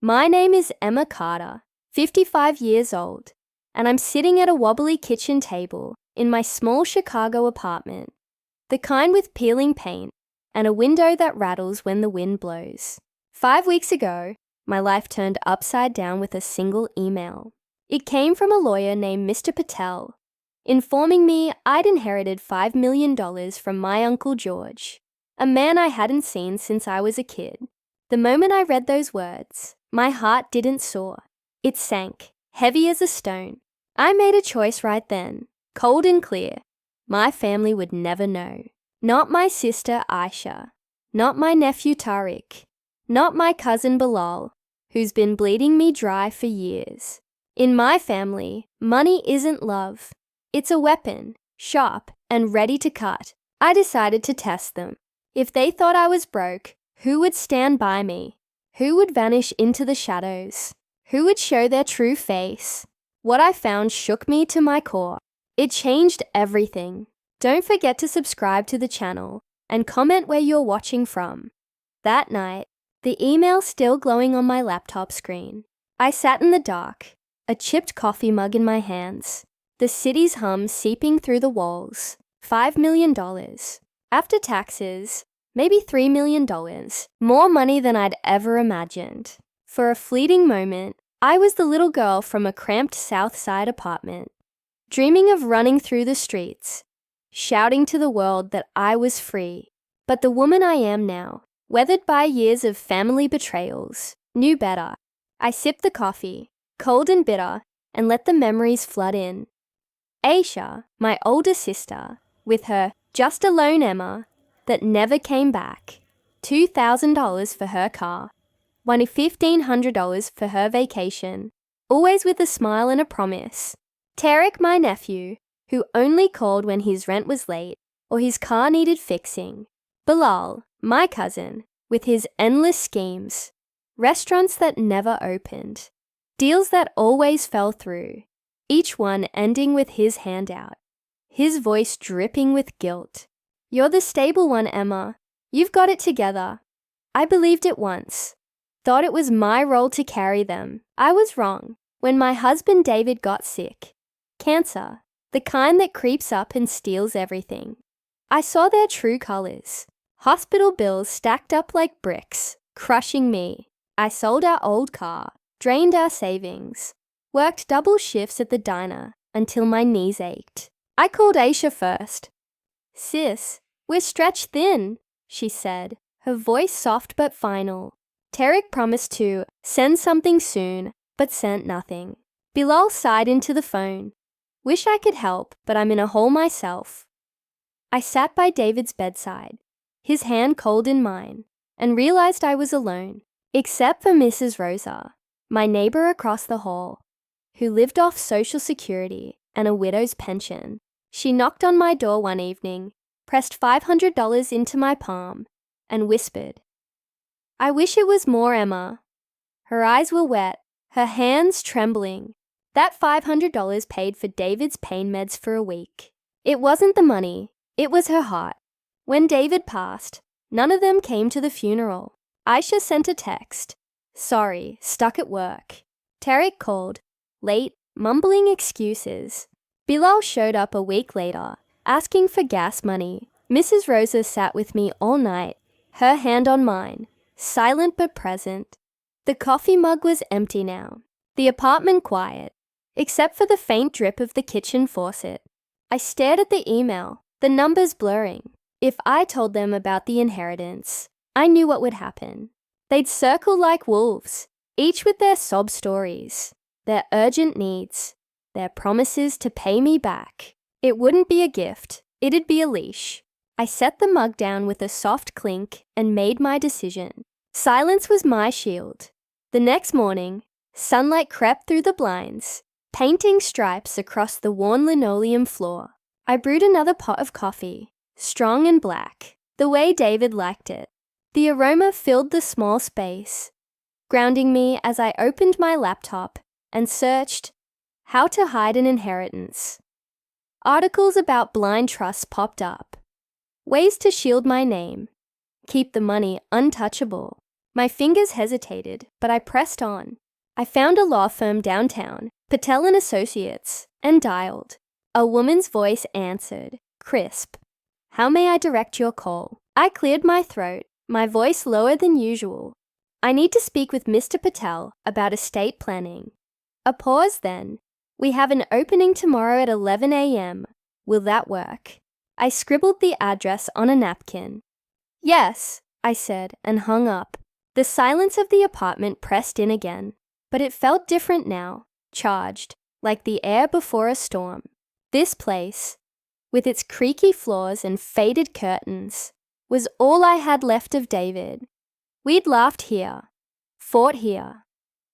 My name is Emma Carter, 55 years old, and I'm sitting at a wobbly kitchen table in my small Chicago apartment, the kind with peeling paint and a window that rattles when the wind blows. 5 weeks ago, my life turned upside down with a single email. It came from a lawyer named Mr. Patel, informing me I'd inherited $5 million from my Uncle George, a man I hadn't seen since I was a kid. The moment I read those words, my heart didn't soar. It sank, heavy as a stone. I made a choice right then, cold and clear. My family would never know. Not my sister Aisha, not my nephew Tariq, not my cousin Bilal, who's been bleeding me dry for years. In my family, money isn't love. It's a weapon, sharp and ready to cut. I decided to test them. If they thought I was broke, who would stand by me? Who would vanish into the shadows? Who would show their true face? What I found shook me to my core. It changed everything. Don't forget to subscribe to the channel and comment where you're watching from. That night, the email still glowing on my laptop screen, I sat in the dark, a chipped coffee mug in my hands, the city's hum seeping through the walls. $5 million. After taxes, maybe $3 million, more money than I'd ever imagined. For a fleeting moment, I was the little girl from a cramped South Side apartment, dreaming of running through the streets, shouting to the world that I was free. But the woman I am now, weathered by years of family betrayals, knew better. I sipped the coffee, cold and bitter, and let the memories flood in. Aisha, my older sister, with her just a lone Emma, that never came back, $2,000 for her car, $1,500 for her vacation, always with a smile and a promise. Tariq, my nephew, who only called when his rent was late or his car needed fixing. Bilal, my cousin, with his endless schemes, restaurants that never opened, deals that always fell through, each one ending with his handout, his voice dripping with guilt. You're the stable one, Emma. You've got it together. I believed it once. Thought it was my role to carry them. I was wrong. When my husband David got sick, cancer, the kind that creeps up and steals everything, I saw their true colors. Hospital bills stacked up like bricks, crushing me. I sold our old car, drained our savings, worked double shifts at the diner until my knees ached. I called Aisha first. Sis, we're stretched thin, she said, her voice soft but final. Tariq promised to send something soon, but sent nothing. Bilal sighed into the phone. Wish I could help, but I'm in a hole myself. I sat by David's bedside, his hand cold in mine, and realized I was alone, except for Mrs. Rosa, my neighbor across the hall, who lived off Social Security and a widow's pension. She knocked on my door one evening, pressed $500 into my palm, and whispered, I wish it was more, Emma. Her eyes were wet, her hands trembling. That $500 paid for David's pain meds for a week. It wasn't the money, it was her heart. When David passed, none of them came to the funeral. Aisha sent a text. Sorry, stuck at work. Tariq called, late, mumbling excuses. Bilal showed up a week later, asking for gas money. Mrs. Rosa sat with me all night, her hand on mine, silent but present. The coffee mug was empty now, the apartment quiet, except for the faint drip of the kitchen faucet. I stared at the email, the numbers blurring. If I told them about the inheritance, I knew what would happen. They'd circle like wolves, each with their sob stories, their urgent needs, their promises to pay me back. It wouldn't be a gift, it'd be a leash. I set the mug down with a soft clink and made my decision. Silence was my shield. The next morning, sunlight crept through the blinds, painting stripes across the worn linoleum floor. I brewed another pot of coffee, strong and black, the way David liked it. The aroma filled the small space, grounding me as I opened my laptop and searched how to hide an inheritance. Articles about blind trusts popped up. Ways to shield my name, keep the money untouchable. My fingers hesitated, but I pressed on. I found a law firm downtown, Patel and Associates, and dialed. A woman's voice answered, crisp. How may I direct your call? I cleared my throat, my voice lower than usual. I need to speak with Mr. Patel about estate planning. A pause then. We have an opening tomorrow at 11 a.m. Will that work? I scribbled the address on a napkin. Yes, I said, and hung up. The silence of the apartment pressed in again, but it felt different now, charged, like the air before a storm. This place, with its creaky floors and faded curtains, was all I had left of David. We'd laughed here, fought here,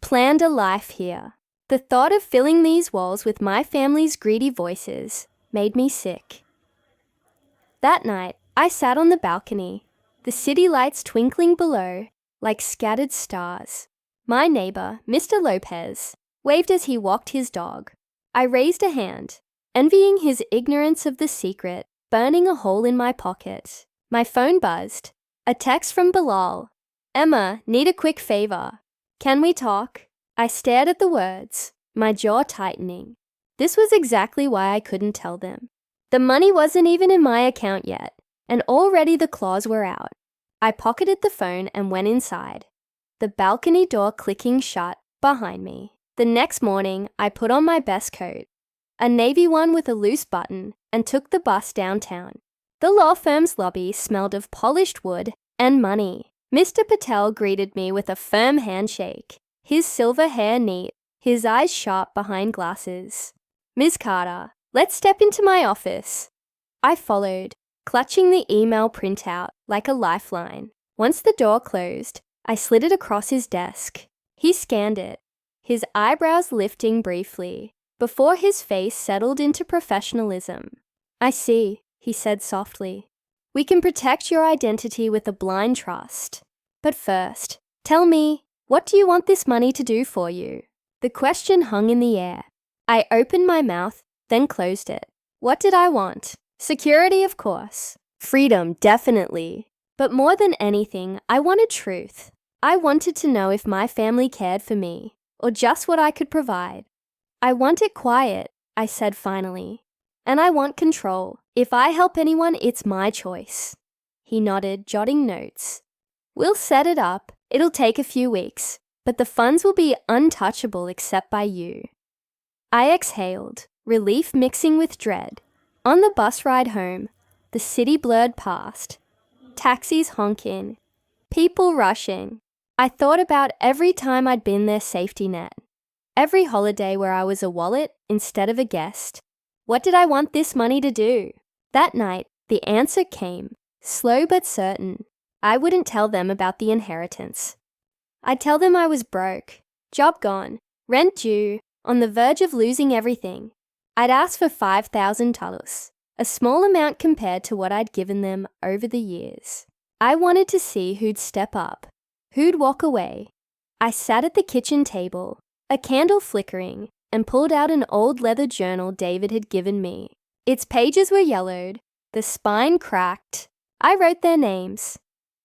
planned a life here. The thought of filling these walls with my family's greedy voices made me sick. That night, I sat on the balcony, the city lights twinkling below like scattered stars. My neighbor, Mr. Lopez, waved as he walked his dog. I raised a hand, envying his ignorance of the secret, burning a hole in my pocket. My phone buzzed. A text from Bilal. Emma, need a quick favor. Can we talk? I stared at the words, my jaw tightening. This was exactly why I couldn't tell them. The money wasn't even in my account yet, and already the claws were out. I pocketed the phone and went inside, the balcony door clicking shut behind me. The next morning, I put on my best coat, a navy one with a loose button, and took the bus downtown. The law firm's lobby smelled of polished wood and money. Mr. Patel greeted me with a firm handshake, his silver hair neat, his eyes sharp behind glasses. Ms. Carter, let's step into my office. I followed, clutching the email printout like a lifeline. Once the door closed, I slid it across his desk. He scanned it, his eyebrows lifting briefly, before his face settled into professionalism. I see, he said softly. We can protect your identity with a blind trust. But first, tell me, what do you want this money to do for you? The question hung in the air. I opened my mouth, then closed it. What did I want? Security, of course. Freedom, definitely. But more than anything, I wanted truth. I wanted to know if my family cared for me, or just what I could provide. I want it quiet, I said finally. And I want control. If I help anyone, it's my choice. He nodded, jotting notes. We'll set it up. It'll take a few weeks, but the funds will be untouchable except by you. I exhaled, relief mixing with dread. On the bus ride home, the city blurred past. Taxis honking. People rushing. I thought about every time I'd been their safety net. Every holiday where I was a wallet instead of a guest. What did I want this money to do? That night, the answer came, slow but certain. I wouldn't tell them about the inheritance. I'd tell them I was broke, job gone, rent due, on the verge of losing everything. I'd ask for $5,000, a small amount compared to what I'd given them over the years. I wanted to see who'd step up, who'd walk away. I sat at the kitchen table, a candle flickering, and pulled out an old leather journal David had given me. Its pages were yellowed, the spine cracked. I wrote their names.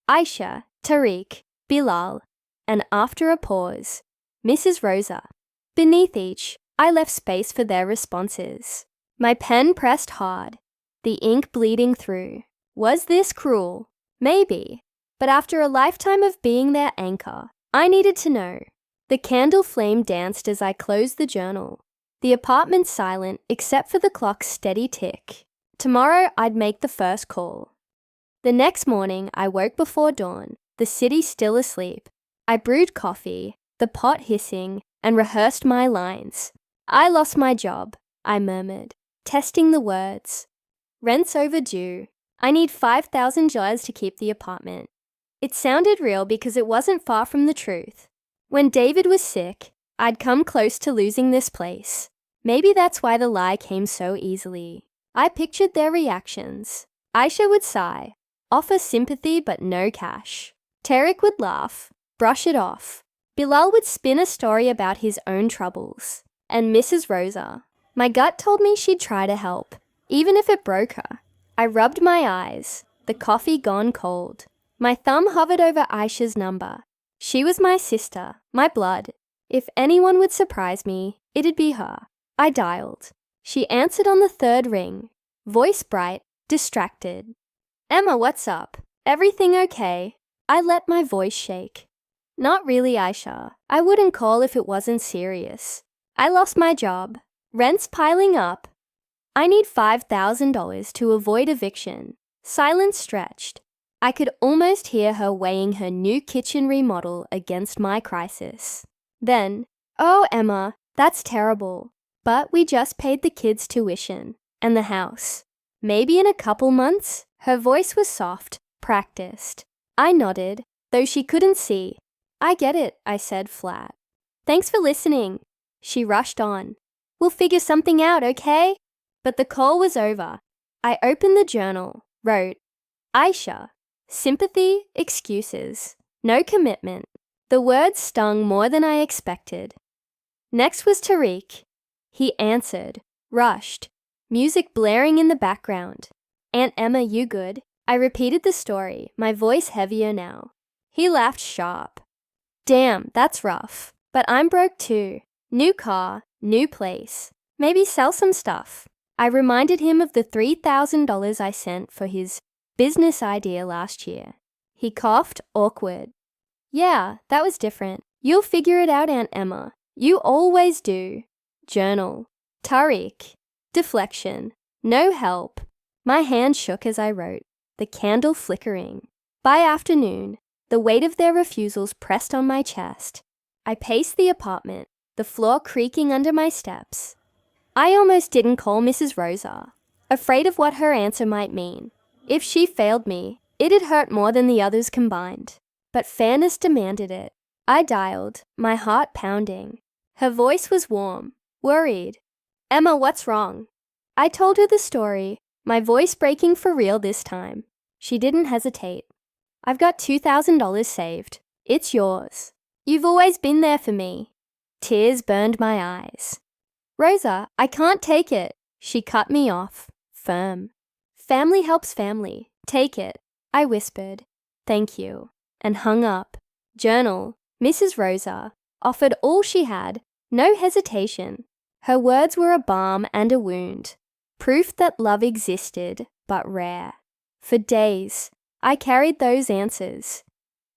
Aisha, Tariq, Bilal, and after a pause, Mrs. Rosa. Beneath each, I left space for their responses. My pen pressed hard, the ink bleeding through. Was this cruel? Maybe. But after a lifetime of being their anchor, I needed to know. The candle flame danced as I closed the journal. The apartment silent except for the clock's steady tick. Tomorrow I'd make the first call. The next morning I woke before dawn, the city still asleep. I brewed coffee, the pot hissing, and rehearsed my lines. I lost my job, I murmured, testing the words. Rent's overdue. I need $5,000 to keep the apartment. It sounded real because it wasn't far from the truth. When David was sick, I'd come close to losing this place. Maybe that's why the lie came so easily. I pictured their reactions. Aisha would sigh, offer sympathy but no cash. Tariq would laugh, brush it off. Bilal would spin a story about his own troubles. And Mrs. Rosa. My gut told me she'd try to help, even if it broke her. I rubbed my eyes, the coffee gone cold. My thumb hovered over Aisha's number. She was my sister, my blood. If anyone would surprise me, it'd be her. I dialed. She answered on the third ring, voice bright, distracted. Emma, what's up? Everything okay? I let my voice shake. Not really, Aisha. I wouldn't call if it wasn't serious. I lost my job. Rent's piling up. I need $5,000 to avoid eviction. Silence stretched. I could almost hear her weighing her new kitchen remodel against my crisis. Then, oh, Emma, that's terrible. But we just paid the kids' tuition and the house. Maybe in a couple months? Her voice was soft, practiced. I nodded, though she couldn't see. I get it, I said flat. Thanks for listening. She rushed on. We'll figure something out, okay? But the call was over. I opened the journal, wrote, Aisha, sympathy, excuses, no commitment. The words stung more than I expected. Next was Tariq. He answered, rushed, music blaring in the background. Aunt Emma, you good? I repeated the story, my voice heavier now. He laughed sharp. Damn, that's rough. But I'm broke too. New car, new place. Maybe sell some stuff. I reminded him of the $3,000 I sent for his business idea last year. He coughed, awkward. Yeah, that was different. You'll figure it out, Aunt Emma. You always do. Journal. Tariq. Deflection. No help. My hand shook as I wrote, the candle flickering. By afternoon, the weight of their refusals pressed on my chest. I paced the apartment, the floor creaking under my steps. I almost didn't call Mrs. Rosa, afraid of what her answer might mean. If she failed me, it'd hurt more than the others combined. But fairness demanded it. I dialed, my heart pounding. Her voice was warm, worried. Emma, what's wrong? I told her the story, my voice breaking for real this time. She didn't hesitate. I've got $2,000 saved. It's yours. You've always been there for me. Tears burned my eyes. Rosa, I can't take it. She cut me off, firm. Family helps family. Take it. I whispered, thank you, and hung up. Journal, Mrs. Rosa, offered all she had, no hesitation. Her words were a balm and a wound, proof that love existed, but rare. For days, I carried those answers,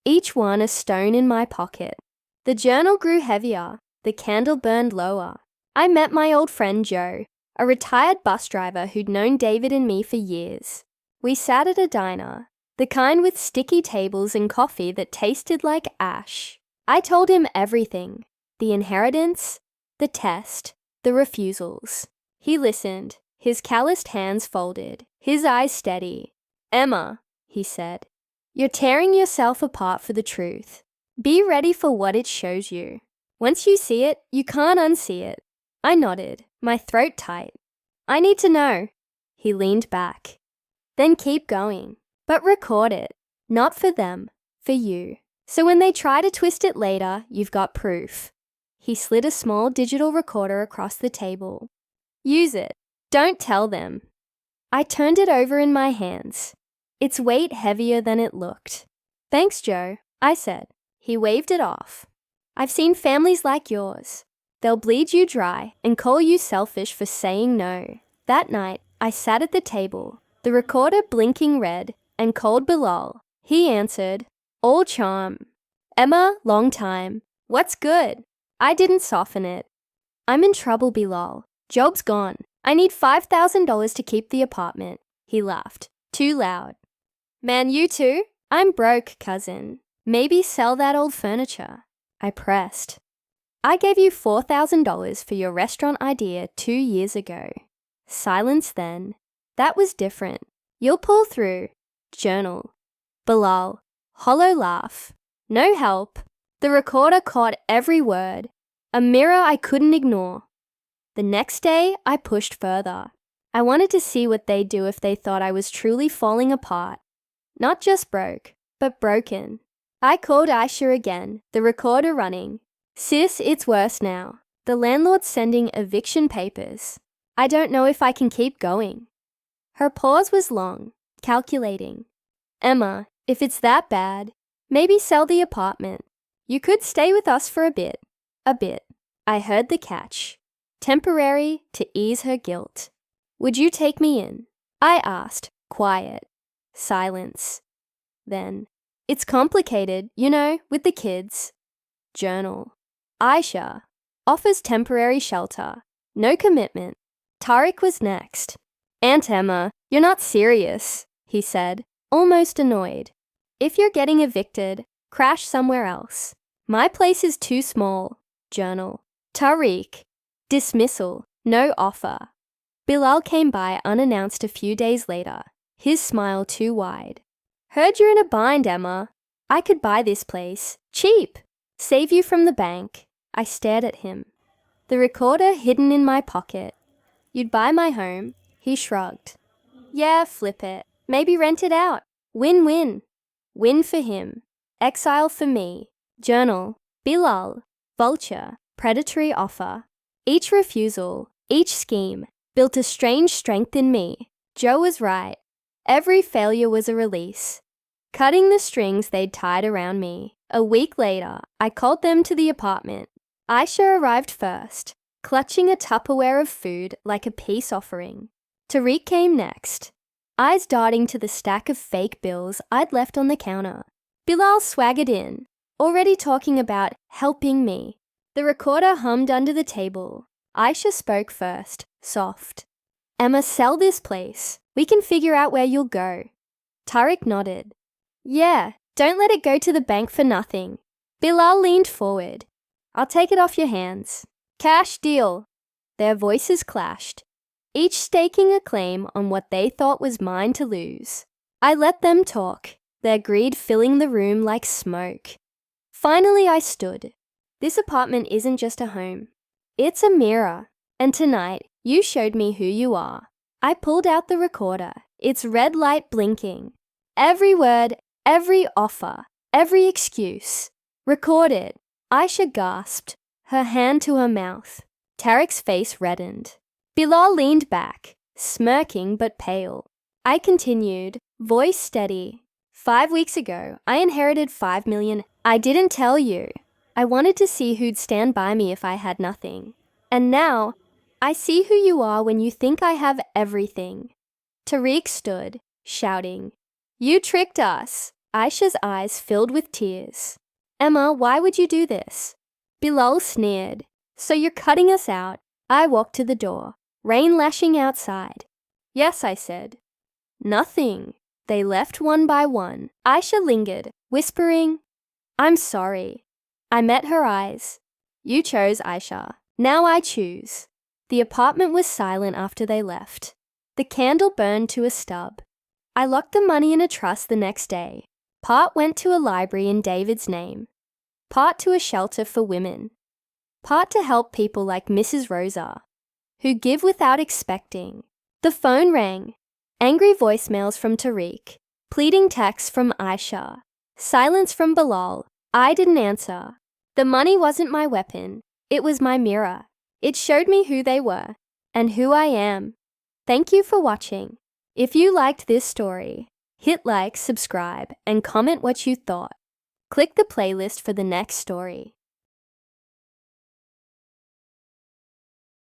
each one a stone in my pocket. The journal grew heavier, the candle burned lower. I met my old friend Joe, a retired bus driver who'd known David and me for years. We sat at a diner, the kind with sticky tables and coffee that tasted like ash. I told him everything, the inheritance, the test, the refusals. He listened, his calloused hands folded, his eyes steady. Emma, he said, you're tearing yourself apart for the truth. Be ready for what it shows you. Once you see it, you can't unsee it. I nodded, my throat tight. I need to know. He leaned back. Then keep going, but record it. Not for them, for you. So when they try to twist it later, you've got proof. He slid a small digital recorder across the table. Use it. Don't tell them. I turned it over in my hands, its weight heavier than it looked. Thanks, Joe, I said. He waved it off. I've seen families like yours. They'll bleed you dry and call you selfish for saying no. That night, I sat at the table, the recorder blinking red, and called Bilal. He answered, all charm. Emma, long time. What's good? I didn't soften it. I'm in trouble, Bilal. Job's gone. I need $5,000 to keep the apartment. He laughed, too loud. Man, you too? I'm broke, cousin. Maybe sell that old furniture. I pressed. I gave you $4,000 for your restaurant idea 2 years ago. Silence then. That was different. You'll pull through. Journal. Bilal. Hollow laugh. No help. The recorder caught every word. A mirror I couldn't ignore. The next day, I pushed further. I wanted to see what they'd do if they thought I was truly falling apart. Not just broke, but broken. I called Aisha again, the recorder running. Sis, it's worse now. The landlord's sending eviction papers. I don't know if I can keep going. Her pause was long, calculating. Emma, if it's that bad, maybe sell the apartment. You could stay with us for a bit. A bit. I heard the catch. Temporary to ease her guilt. Would you take me in? I asked, quiet. Silence. Then, it's complicated, you know, with the kids. Journal. Aisha. Offers temporary shelter. No commitment. Tariq was next. Aunt Emma, you're not serious, he said, almost annoyed. If you're getting evicted, crash somewhere else. My place is too small. Journal. Tariq. Dismissal. No offer. Bilal came by unannounced a few days later, his smile too wide. Heard you're in a bind, Emma. I could buy this place. Cheap. Save you from the bank. I stared at him. The recorder hidden in my pocket. You'd buy my home? He shrugged. Yeah, flip it. Maybe rent it out. Win-win. Win for him. Exile for me. Journal. Bilal. Vulture. Predatory offer. Each refusal, each scheme, built a strange strength in me. Joe was right. Every failure was a release. Cutting the strings they'd tied around me. A week later, I called them to the apartment. Aisha arrived first, clutching a Tupperware of food like a peace offering. Tariq came next, eyes darting to the stack of fake bills I'd left on the counter. Bilal swaggered in, already talking about helping me. The recorder hummed under the table. Aisha spoke first, soft. Emma, sell this place. We can figure out where you'll go. Tariq nodded. Yeah, don't let it go to the bank for nothing. Bilal leaned forward. I'll take it off your hands. Cash deal. Their voices clashed, each staking a claim on what they thought was mine to lose. I let them talk, their greed filling the room like smoke. Finally I stood. This apartment isn't just a home. It's a mirror. And tonight, you showed me who you are. I pulled out the recorder, its red light blinking. Every word, every offer, every excuse. Recorded. Aisha gasped, her hand to her mouth. Tariq's face reddened. Bilal leaned back, smirking but pale. I continued, voice steady. 5 weeks ago, I inherited $5 million. I didn't tell you. I wanted to see who'd stand by me if I had nothing. And now, I see who you are when you think I have everything. Tariq stood, shouting, You tricked us. Aisha's eyes filled with tears. Emma, why would you do this? Bilal sneered. So you're cutting us out? I walked to the door, rain lashing outside. Yes, I said. Nothing. They left one by one. Aisha lingered, whispering, I'm sorry. I met her eyes. You chose, Aisha. Now I choose. The apartment was silent after they left. The candle burned to a stub. I locked the money in a trust the next day. Part went to a library in David's name. Part to a shelter for women. Part to help people like Mrs. Rosa, who give without expecting. The phone rang. Angry voicemails from Tariq. Pleading texts from Aisha. Silence from Bilal. I didn't answer. The money wasn't my weapon. It was my mirror. It showed me who they were and who I am. Thank you for watching. If you liked this story, hit like, subscribe, and comment what you thought. Click the playlist for the next story.